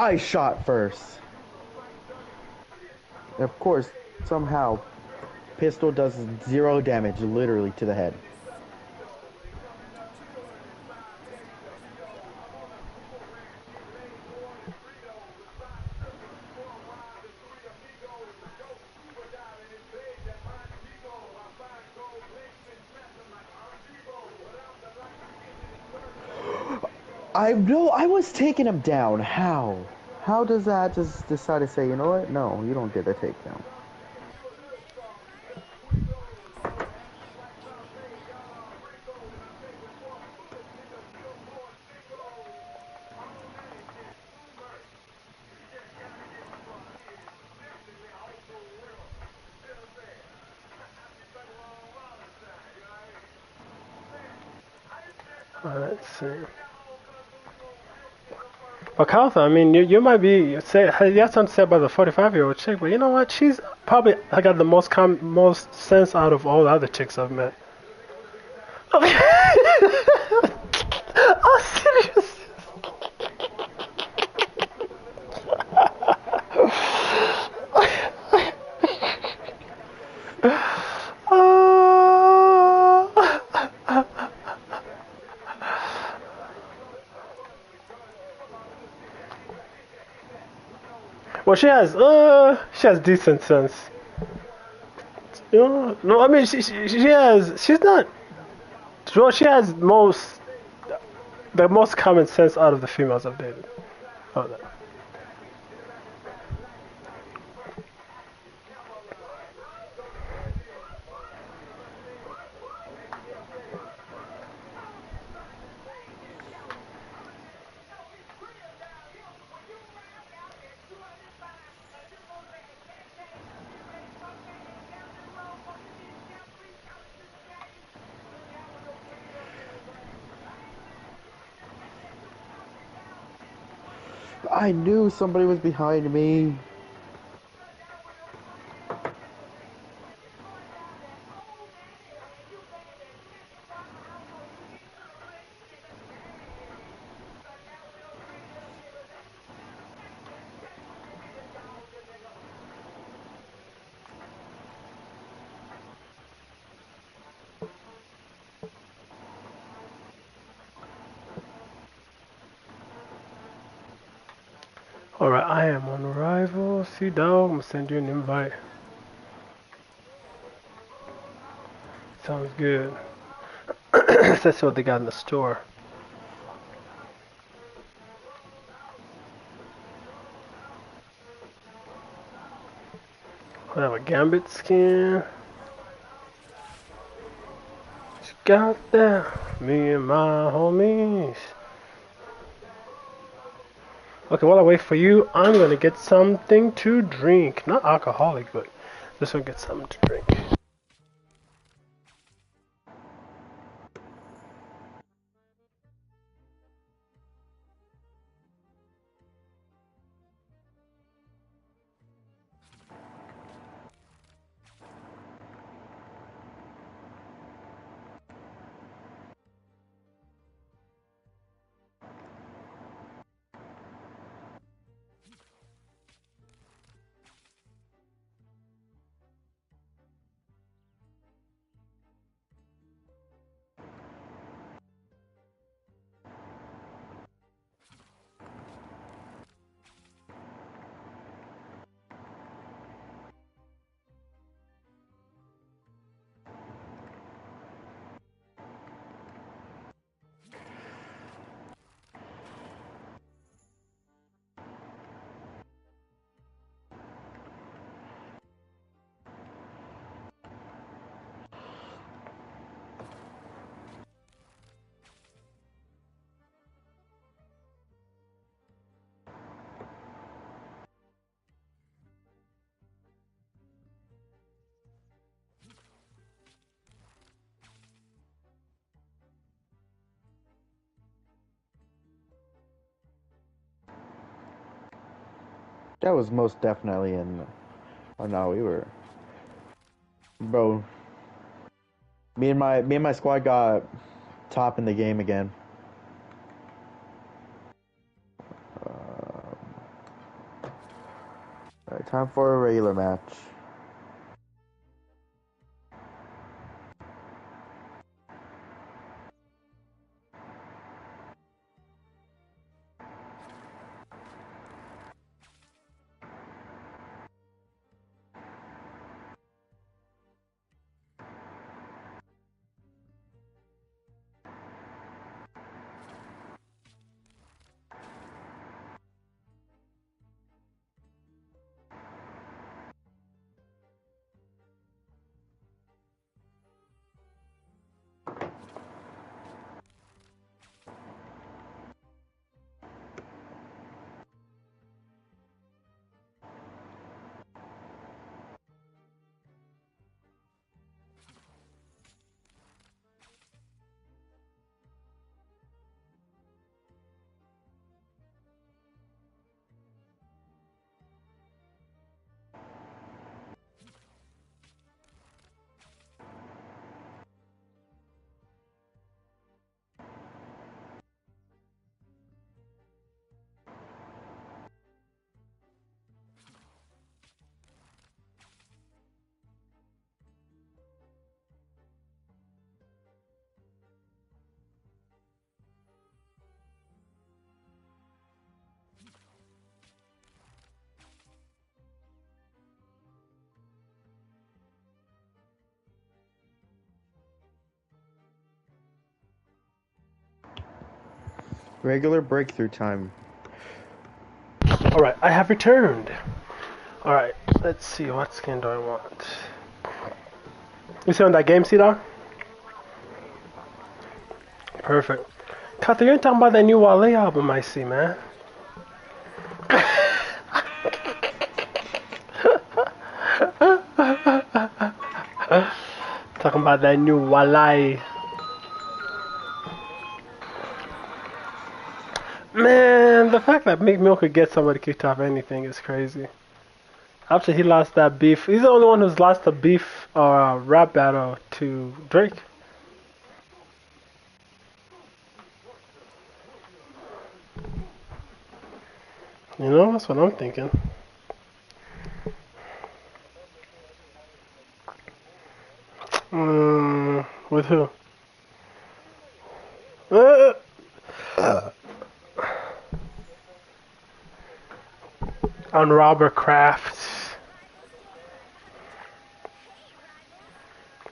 I shot first. Of course, somehow, pistol does 0 damage, literally, to the head. I know I was taking him down. How? How does that just decide to say, you know what? No, you don't get a takedown. Let's see. But Caltha, I mean, you might be say you have something to say about the 45-year-old chick, but you know what? She's probably I got the most sense out of all the other chicks I've met. Oh, serious? Well, she has decent sense. You know, no, I mean, she has, she's not, well, she has the most common sense out of the females I've dated. Oh, no. I knew somebody was behind me. Alright, I am on arrival. See, dog, I'm gonna send you an invite. Sounds good. That's what they got in the store. I have a Gambit skin. Just got that. Me and my homies. Okay, while I wait for you, I'm gonna get something to drink. Not alcoholic, but just gonna get something to drink. That was most definitely in. Oh no, we were. Bro, me and my squad got top in the game again. Time for a regular match. Regular breakthrough time. Alright, I have returned. Alright, let's see, what skin do I want? You see on that game, C-Dog? Perfect. Kata, you ain't talking about that new Wale album I see, man. Talking about that new Wale. Man, the fact that Meek Mill could get somebody kicked off anything is crazy. After he lost that beef, he's the only one who's lost a beef or a rap battle to Drake. You know, that's what I'm thinking. With who? On Robert Kraft.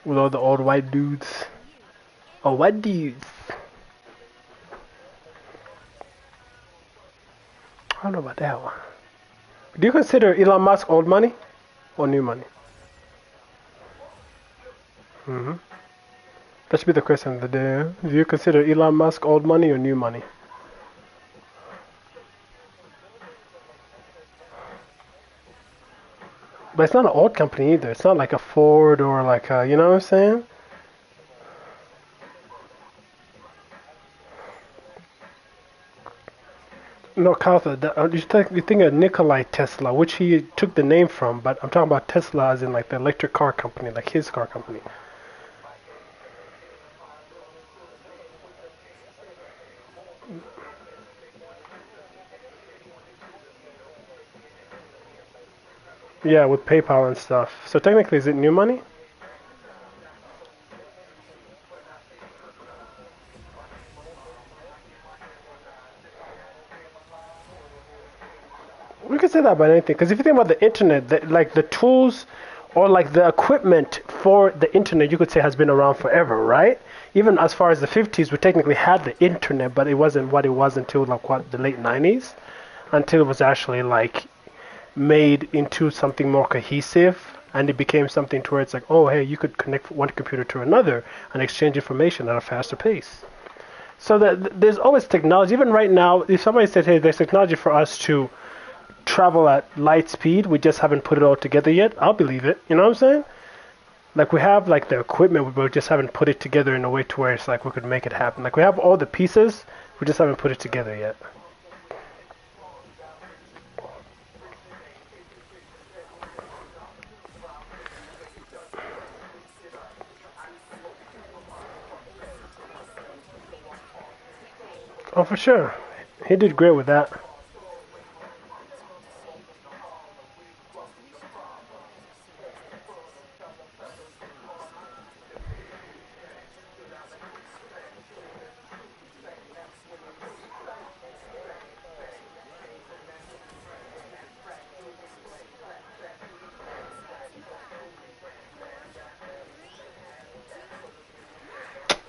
With all the old white dudes. Oh, white dudes. I don't know about that one. Do you consider Elon Musk old money or new money? That should be the question of the day. Do you consider Elon Musk old money or new money? But it's not an old company either. It's not like a Ford or like a, you know what I'm saying? No, Kyle, you think of Nikolai Tesla, which he took the name from, but I'm talking about Tesla as in like the electric car company, like his car company. Yeah, with PayPal and stuff. So technically, is it new money? We could say that about anything, because if you think about the internet, like the tools or like the equipment for the internet, you could say has been around forever, right? Even as far as the 50s, we technically had the internet, but it wasn't what it was until like what the late 90s, until it was actually like made into something more cohesive, and it became something to where it's like, oh, hey, you could connect one computer to another and exchange information at a faster pace. So that there's always technology. Even right now, if somebody said, hey, there's technology for us to travel at light speed, we just haven't put it all together yet, I'll believe it. You know what I'm saying? Like we have like the equipment, but we just haven't put it together in a way to where it's like we could make it happen. Like we have all the pieces, we just haven't put it together yet. Oh, for sure. He did great with that.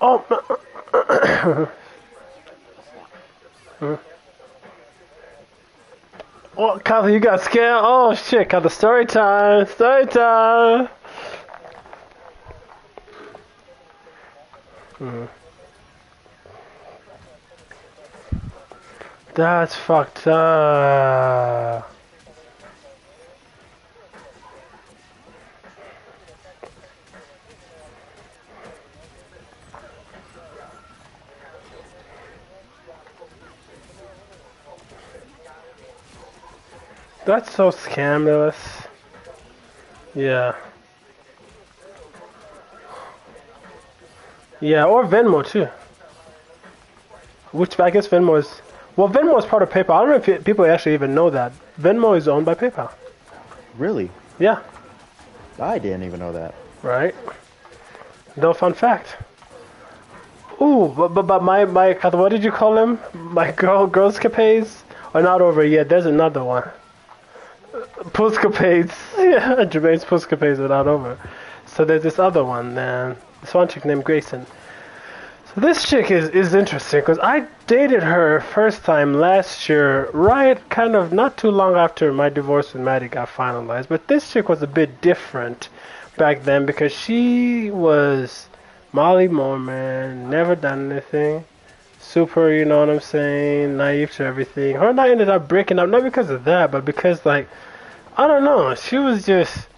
Oh, oh, Kyle, you got scared. Oh shit, Kyle, story time, story time. That's fucked up. That's so scandalous. Yeah. Yeah, or Venmo too. Which I guess Venmo is. Well, Venmo is part of PayPal. I don't know if people actually even know that. Venmo is owned by PayPal. Really? Yeah. I didn't even know that. Right. No fun fact. Ooh, but my what did you call him? My girls capades are not over yet. There's another one. Pusscapades. Yeah, Jermaine's Pusscapades are not over. So there's this other one, man. This one chick named Grayson. So this chick is interesting because I dated her first time last year, right kind of not too long after my divorce with Maddie got finalized. But this chick was a bit different back then because she was Molly Mormon, never done anything. Super, you know what I'm saying, naive to everything. Her and I ended up breaking up, not because of that, but because, like, I don't know, she was just,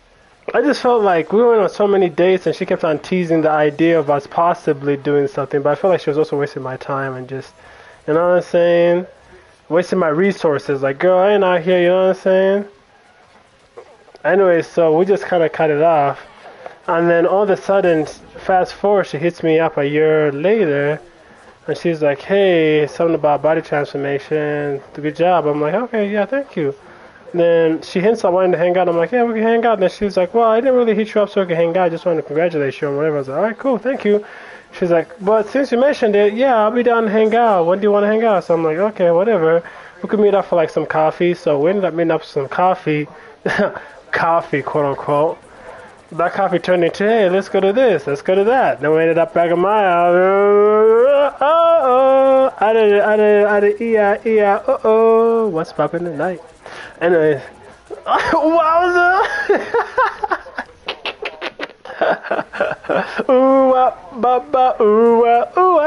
I just felt like we went on so many dates and she kept on teasing the idea of us possibly doing something, but I felt like she was also wasting my time and just, you know what I'm saying, wasting my resources. Like, girl, I ain't out here, you know what I'm saying? Anyway, so we just kind of cut it off. And then all of a sudden, fast forward, she hits me up a year later. And she's like, hey, something about body transformation. Good job. I'm like, okay, yeah, thank you. Then she hints I wanted to hang out. I'm like, yeah, we can hang out. And then she's like, well, I didn't really hit you up so we can hang out. I just wanted to congratulate you and whatever. I was like, all right, cool, thank you. She's like, but since you mentioned it, yeah, I'll be down to hang out. When do you want to hang out? So I'm like, okay, whatever. We could meet up for like some coffee. So we ended up meeting up for some coffee. Coffee, quote unquote. That coffee turned into, hey, let's go to this, let's go to that. Then we ended up back in my house. What's poppin' tonight? Anyway, wowza! Ooh, ba ba, ooh, ooh,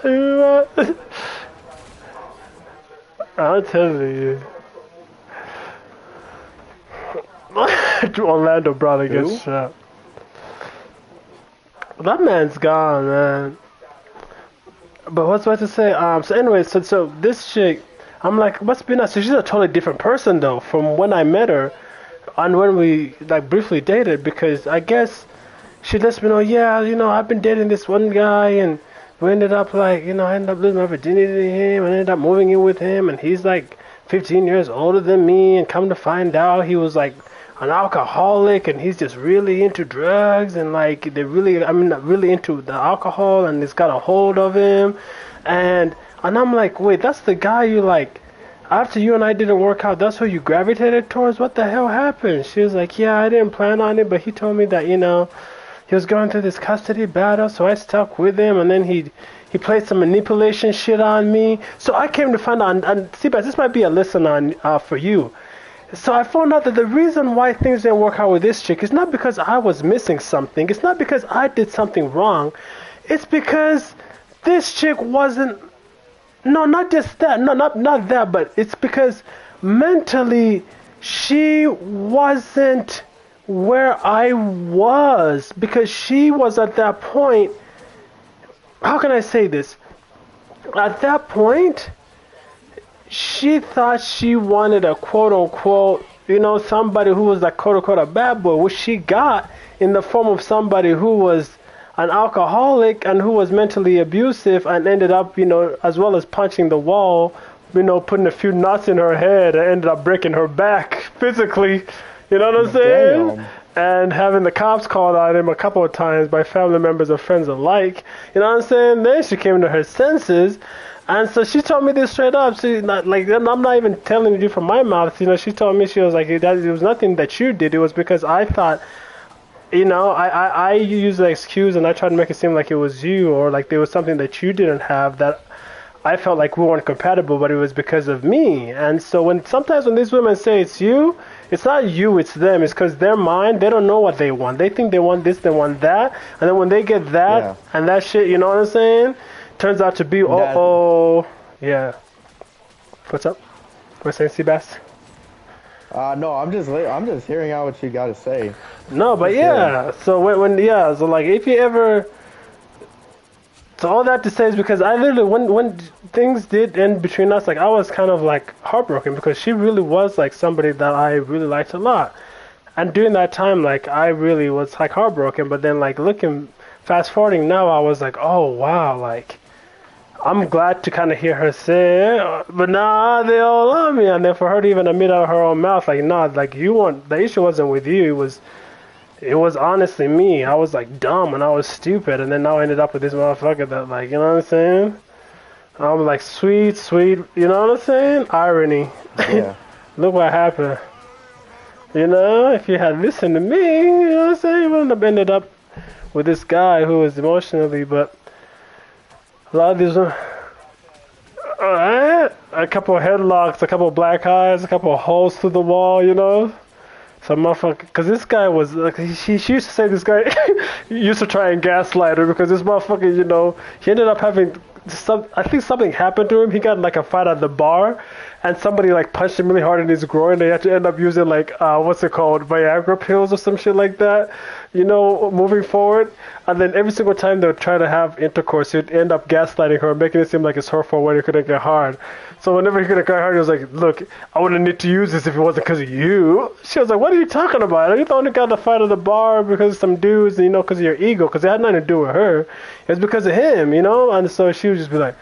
ooh. I'll tell you. Orlando brother gets shot. That man's gone, man. But what's what to say? So anyway, so this chick, I'm like, what's been up? So she's a totally different person though from when I met her, and when we like briefly dated. Because I guess she lets me know, yeah, you know, I've been dating this one guy, and we ended up like, you know, I ended up losing my virginity to him, and ended up moving in with him, and he's like 15 years older than me, and come to find out he was like an alcoholic and he's just really into drugs and like really into the alcohol and it's got a hold of him and I'm like, wait, that's the guy you like after you and I didn't work out, that's who you gravitated towards? What the hell happened? She was like, yeah, I didn't plan on it, but he told me that, you know, he was going through this custody battle, so I stuck with him, and then he played some manipulation shit on me. So I came to find out, and Seabass, this might be a lesson on for you. So I found out that the reason why things didn't work out with this chick is not because I was missing something. It's not because I did something wrong. It's because this chick wasn't... No, not just that. No, not that, but it's because mentally she wasn't where I was. Because she was at that point... How can I say this? At that point... She thought she wanted a quote-unquote, you know, somebody who was like quote-unquote a bad boy, which she got in the form of somebody who was an alcoholic and who was mentally abusive and ended up, you know, as well as punching the wall, you know, putting a few knots in her head and ended up breaking her back physically, you know what I'm saying? Damn. And having the cops called on him a couple of times by family members or friends alike, you know what I'm saying? Then she came to her senses. And so she told me this straight up. She not like I'm not even telling you from my mouth. You know, she told me, she was like, it was nothing that you did. It was because I thought I use the excuse and I try to make it seem like it was you or like there was something that you didn't have that I felt like we weren't compatible, but it was because of me. And so sometimes when these women say it's you, it's not you, it's them. It's because their mind, they don't know what they want. They think they want this, they want that, and then when they get that Yeah. and that shit, you know what I'm saying? Turns out to be That yeah. What's up? What's saying, Seabass? no, I'm just hearing out what you got to say. No, but Just hearing. yeah. So so like if you ever So all that to say is because I literally when things did end between us, like I was kind of like heartbroken because she really was like somebody that I really liked a lot. And during that time, like I really was like heartbroken. But then like looking fast forwarding now, I was like, oh wow, like I'm glad to kind of hear her say, but nah, they all love me. And then for her to even admit out of her own mouth, like nah, like you weren't. The issue wasn't with you. It was honestly me. I was like dumb and I was stupid, and then now I ended up with this motherfucker that like, you know what I'm saying? I'm like sweet, sweet, you know what I'm saying? Irony. Yeah. Look what happened. You know, if you had listened to me, you know what I'm saying, you wouldn't have ended up with this guy who was emotionally, but a lot of these, a couple of headlocks, a couple of black eyes, a couple of holes through the wall, you know? Some motherfucker, because this guy was like, she used to say this guy used to try and gaslight her because this motherfucker, he ended up having I think something happened to him. He got in, like a fight at the bar, and somebody like punched him really hard in his groin. They had to end up using like what's it called, Viagra pills or some shit like that, moving forward. And then every single time they would try to have intercourse, he'd end up gaslighting her, making it seem like it's her fault when he couldn't get hard. So whenever he couldn't get hard, he was like, "Look, I wouldn't need to use this if it wasn't because of you." She was like, "What are you talking about? You only got in a fight at the bar because of some dudes, and because of your ego, because it had nothing to do with her. It was because of him, And so she would just be like,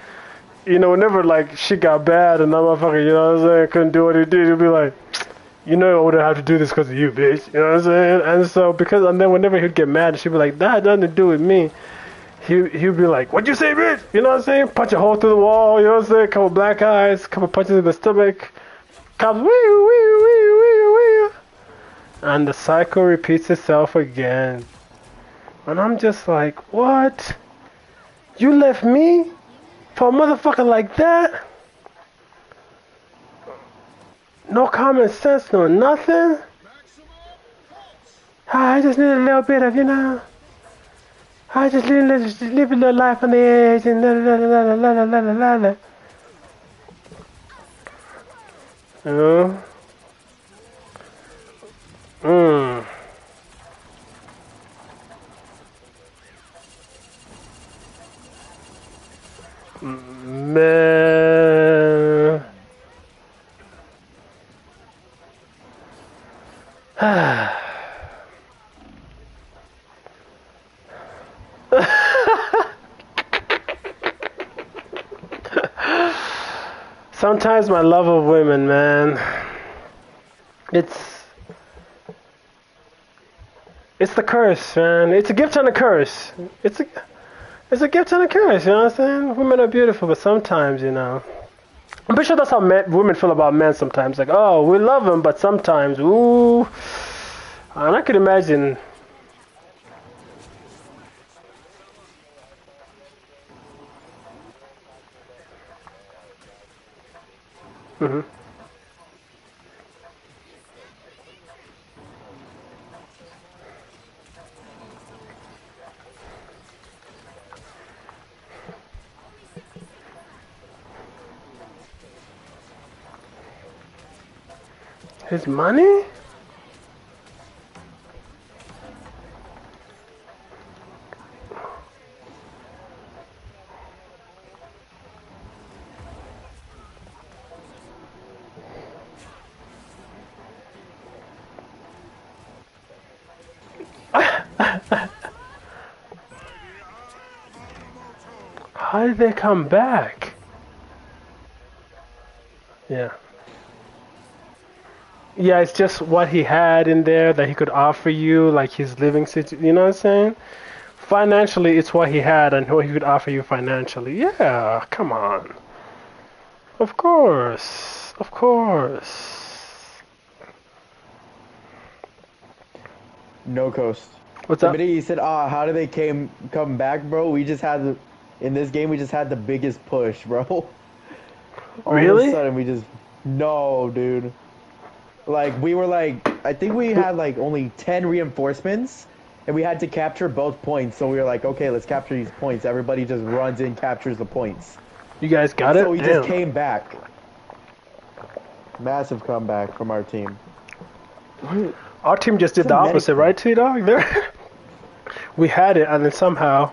whenever like shit got bad and that motherfucker, what I'm saying, couldn't do what he did, he'd be like, I wouldn't have to do this because of you, bitch. You know what I'm saying? And so and then whenever he'd get mad, she'd be like, that had nothing to do with me. He'd be like, what'd you say, bitch? You know what I'm saying? Punch a hole through the wall, you know what I'm saying? Couple black eyes, couple punches in the stomach. Cops, wee, wee, wee, wee, wee. And the cycle repeats itself again. And I'm just like, what? You left me for a motherfucker like that? No common sense, no nothing? I just need a little bit of, I just live a little life on the edge and la la la la la la la la la. You know? Mm. Man. Sometimes my love of women, man, it's it's the curse, man. It's a gift and a curse. It's a gift and a curse, you know what I'm saying? Women are beautiful, but sometimes, I'm pretty sure that's how women feel about men sometimes. Like, oh, we love them, but sometimes, ooh. And I could imagine. Hmm. His money? How did they come back? Yeah. Yeah, it's just what he had in there that he could offer you, like his living situation. You know what I'm saying? Financially, it's what he had and what he could offer you financially. Yeah, come on. Of course. Of course. No coast. What's The up? minute you said, "Ah, how do they come back, bro?" We just had in this game we just had the biggest push, bro. All of a Really? sudden we just no, dude. Like we were like I think we had like only 10 reinforcements and we had to capture both points. So we were like, "Okay, let's capture these points." Everybody just runs in, captures the points. You guys got So it? we just Damn. came back. Massive comeback from our team. Where's Our team just did the the medic opposite, thing? right, T-Dog? There, we had it, and then somehow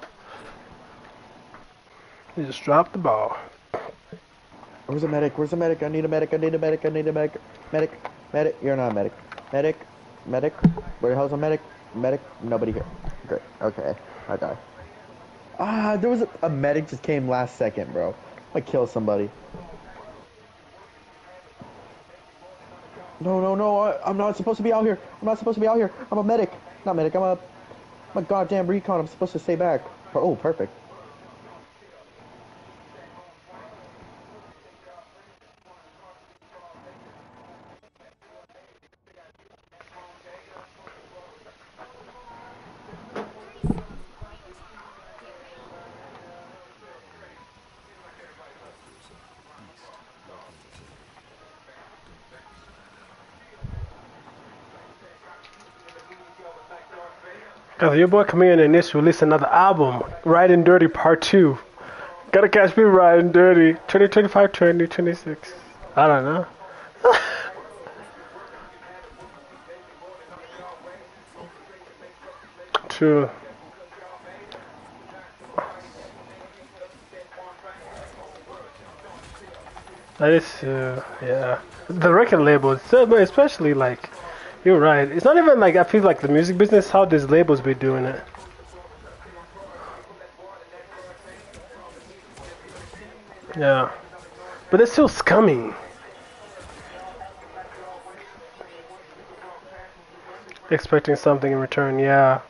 we just dropped the ball. Where's the medic? Where's the medic? I need a medic. I need a medic. I need a medic. Medic. Medic. You're not a medic. Medic. Medic. Where the hell's a medic? Medic. Nobody here. Great. Okay. I die. Ah, there was a medic just came last second, bro. I kill somebody. No, no, no. I'm not supposed to be out here. I'm not supposed to be out here. I'm a medic. Not medic. I'm a goddamn recon. I'm supposed to stay back. Oh, perfect. Cause your boy Chameleon and this released another album, Riding Dirty Part 2. Gotta catch me riding dirty. 2025, 2026. I don't know. True. That is, yeah. The record labels, especially like, you're right. It's not even like I feel like the music business, how these labels be doing it. Yeah. But it's still scummy. Expecting something in return, yeah.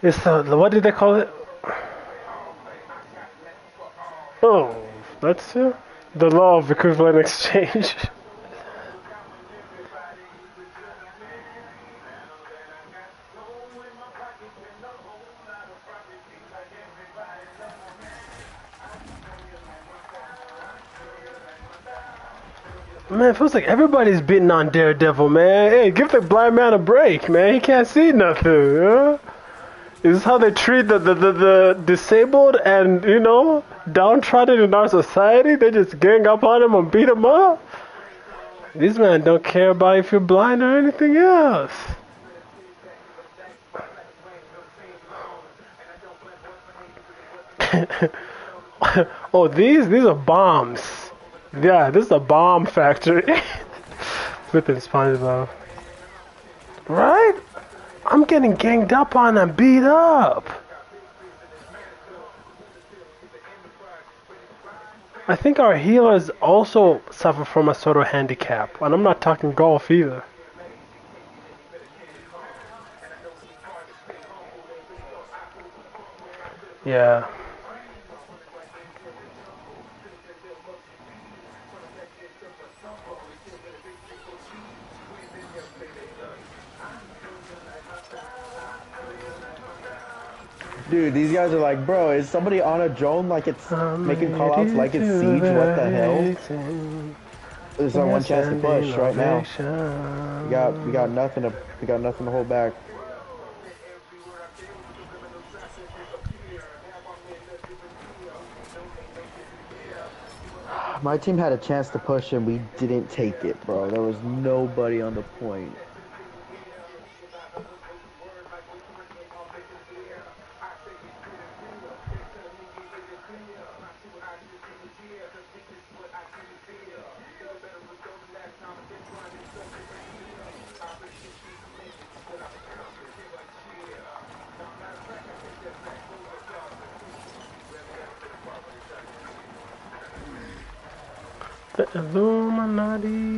It's what did they call it? Oh, that's the law of equivalent exchange. Man, it feels like everybody's beating on Daredevil, man. Hey, give the blind man a break, man. He can't see nothing. Yeah? Is this how they treat the disabled and, downtrodden in our society? They just gang up on him and beat him up? These men don't care about if you're blind or anything else. Oh, these are bombs. Yeah, this is a bomb factory. Flipping SpongeBob. Right? I'm getting ganged up on and beat up. I think our healers also suffer from a sort of handicap, and I'm not talking golf either. Yeah. Dude, these guys are like, bro, is somebody on a drone like it's I'm making callouts ready like it's to siege? What the hell? vacation. There's our We're one chance to sending push right now. We got ovation. nothing to hold back. My team had a chance to push and we didn't take it, bro. There was nobody on the point. The Illuminati.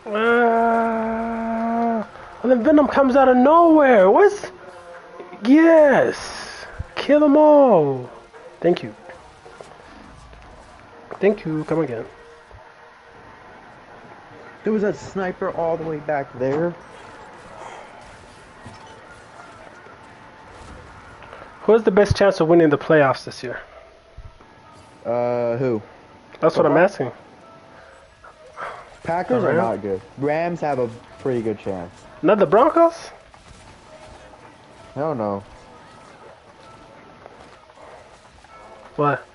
And then Venom comes out of nowhere. What's... Yes! Kill them all! Thank you. Thank you. Come again. There was a sniper all the way back there. Who has the best chance of winning the playoffs this year? Who? That's what I'm asking. Packers are not good. Rams have a pretty good chance. Not the Broncos? I don't know. What?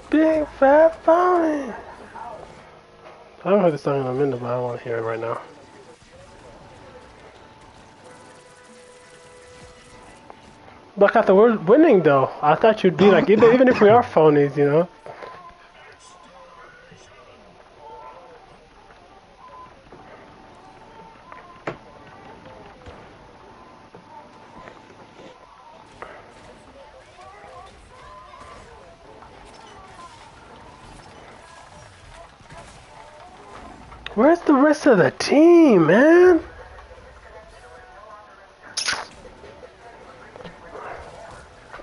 Big fat phony. I haven't heard this song in a minute, but I want to hear it right now. Look, I thought we're winning though. I thought you'd be like, even if we are phonies, you know. Where's the rest of the team, man?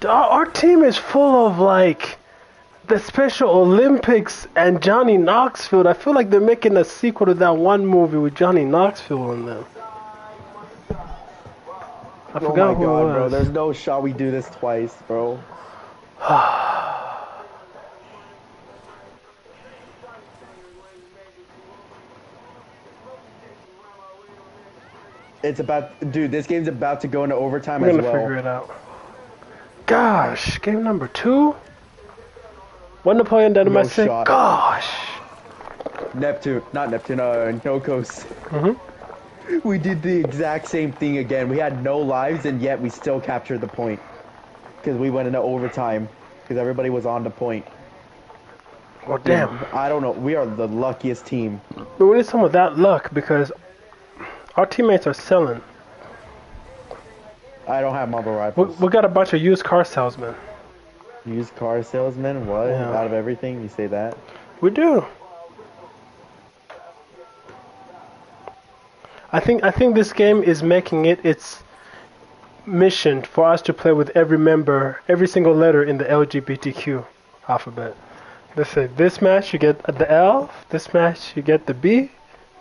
Our team is full of like the Special Olympics and Johnny Knoxville. I feel like they're making a sequel to that one movie with Johnny Knoxville in them. I forgot who it was. Bro, there's no shot we do this twice, bro. It's about, dude, this game's about to go into overtime as well. We're gonna figure it out. Gosh, game number 2? One Napoleon Dynamite. Gosh. Neptune, not Neptune, Nokos. We did the exact same thing again. We had no lives, and yet we still captured the point. Because we went into overtime. Because everybody was on the point. Well, damn. Dude, I don't know. We are the luckiest team. But we need some of that luck, because our teammates are selling. I don't have Marvelrivals. We got a bunch of used car salesmen. Used car salesmen? What? Yeah. Out of everything? You say that? We do. I think this game is making it its mission for us to play with every member, every single letter in the LGBTQ alphabet. Let's say this match you get the L, this match you get the B,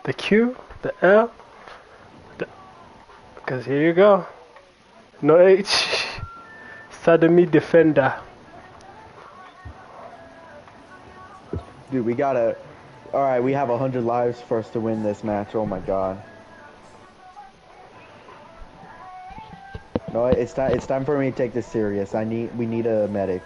the Q, the L. Because here you go. No H. Sodomy Defender. Dude, we gotta... Alright, we have 100 lives for us to win this match. Oh my god. No, it's time for me to take this serious. We need a medic.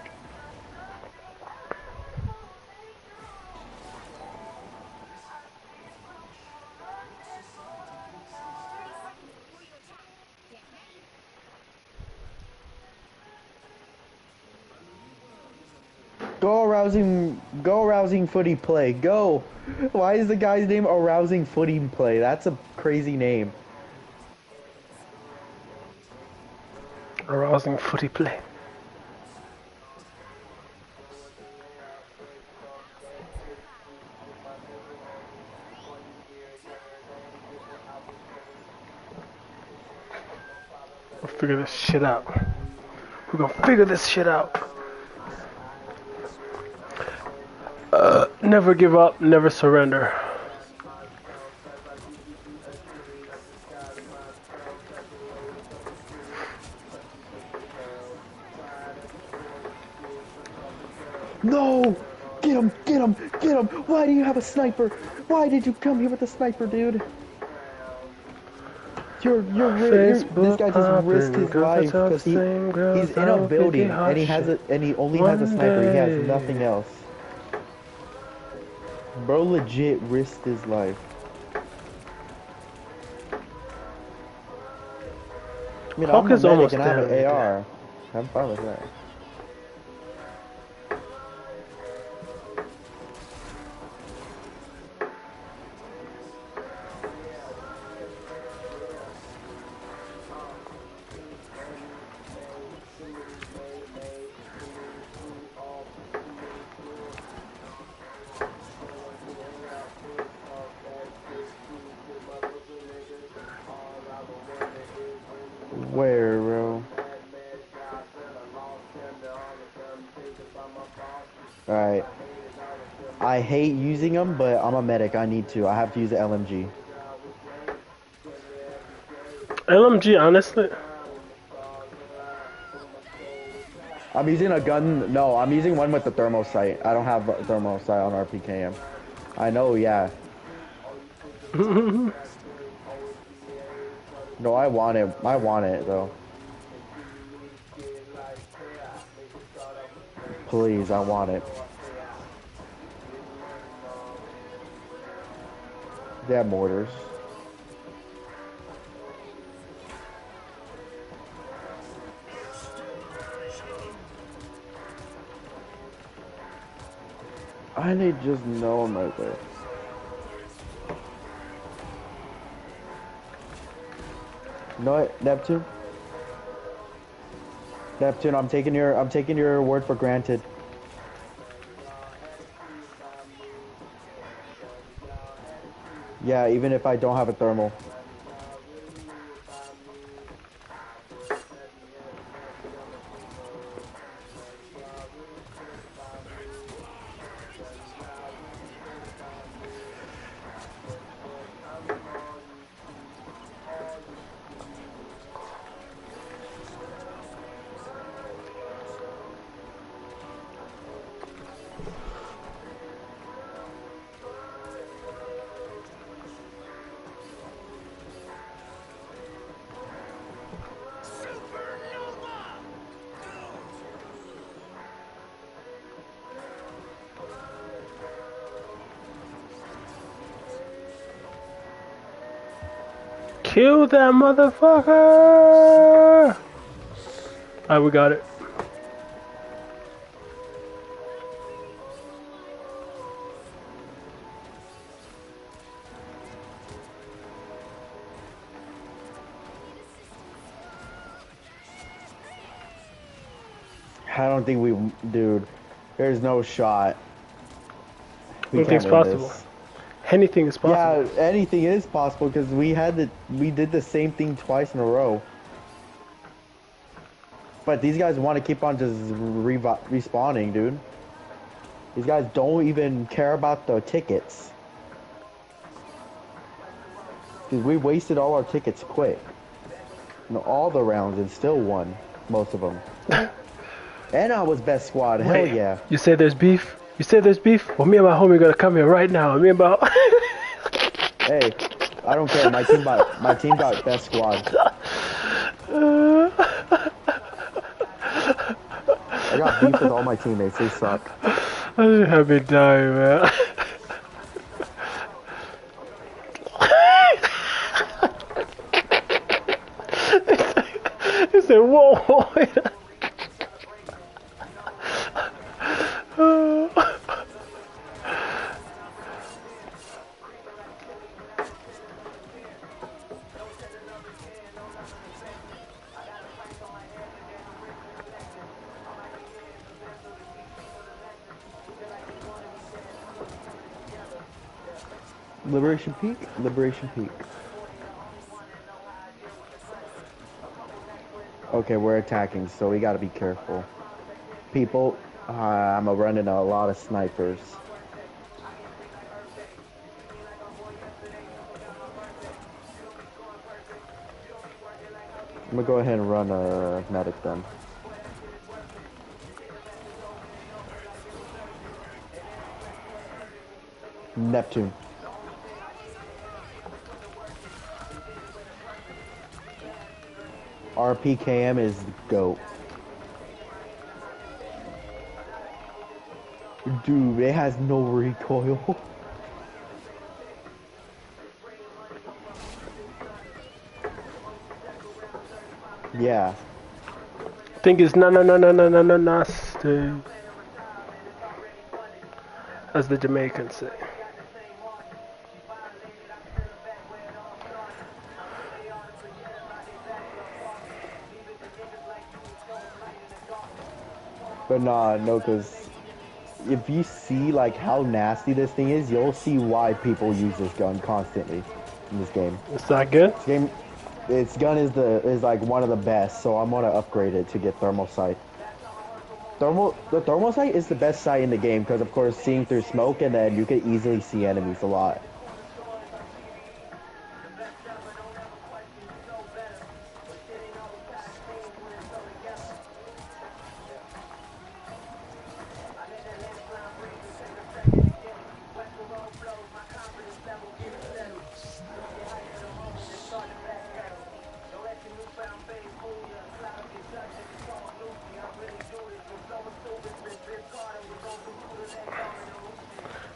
Go arousing footy play. Go. Why is the guy's name arousing footy play? That's a crazy name. Arousing footy play. We'll figure this shit out. We're gonna figure this shit out. Never give up, never surrender. No! Get him! Get him! Get him! Why do you have a sniper? Why did you come here with a sniper, dude? This guy just risked his life because he's in a building and he only has a sniper. He has nothing else. Bro legit risked his life. I mean, Hawk is almost dead. I have an AR. I'm fine with that. Where, bro? Alright. I hate using them, but I'm a medic. I need to. I have to use the LMG. LMG, honestly. I'm using a gun. No, I'm using one with the thermal sight. I don't have a thermal sight on RPKM. I know, yeah. No, I want it. I want it, though. Please, I want it. They have mortars. I need just know them right there. You know what, Neptune? Neptune, I'm taking your word for granted. Yeah, even if I don't have a thermal. Kill that motherfucker! Alright, we got it. I don't think we, dude. There's no shot. Anything's possible. This. Anything is possible. Yeah, anything is possible because we did the same thing twice in a row. But these guys want to keep on just respawning, dude. These guys don't even care about the tickets. Dude, we wasted all our tickets quick. You know, all the rounds and still won most of them. And I was best squad. Hell yeah. You say there's beef? You say there's beef? Well, me and my homie gotta come here right now. Me and my... Hey, I don't care. My team got best squad. I got beef with all my teammates. They suck. I just have me dying, man. He said, whoa. Liberation Peak? Liberation Peak. Okay, we're attacking, so we gotta be careful. People, I'm running a lot of snipers. I'm gonna go ahead and run a medic then. Neptune. RPKM is GOAT. Dude, it has no recoil. Yeah. I think it's nasty. As the Jamaicans say. But nah, no, because if you see like how nasty this thing is, you'll see why people use this gun constantly in this game. Is that good? its gun is like one of the best, so I'm gonna upgrade it to get thermal sight. The thermal sight is the best sight in the game because, of course, seeing through smoke and then you can easily see enemies a lot.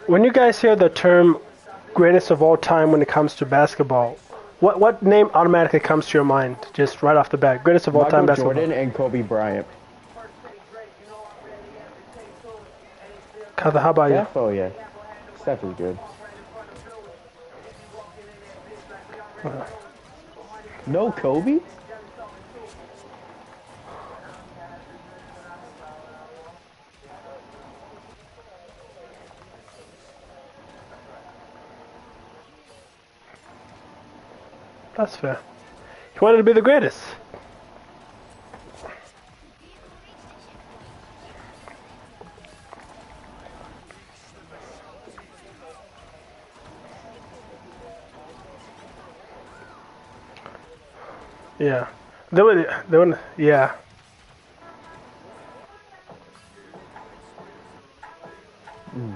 When you guys hear the term greatest of all time when it comes to basketball, what name automatically comes to your mind, just right off the bat? Greatest of all time Michael basketball. Jordan and Kobe Bryant. How about you? Steph, oh yeah. Steph is good. No Kobe? That's fair. He wanted to be the greatest. Yeah. Yeah. Mm.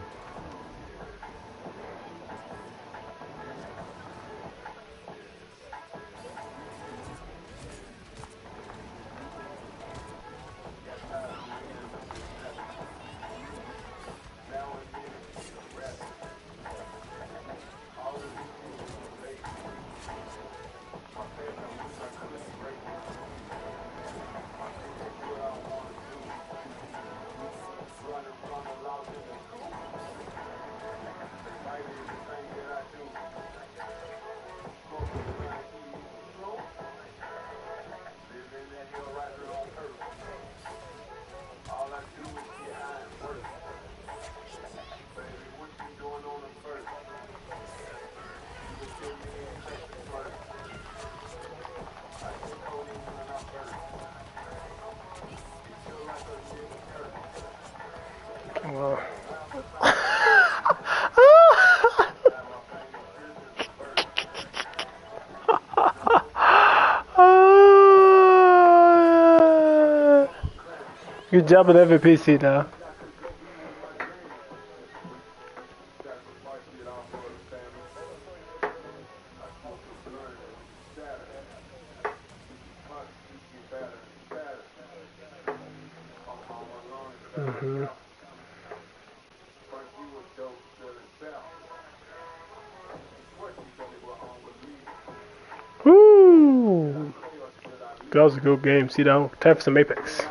Well. Good job with every PC now. Mm-hmm. Woo! That was a good game. See, though, time for some Apex.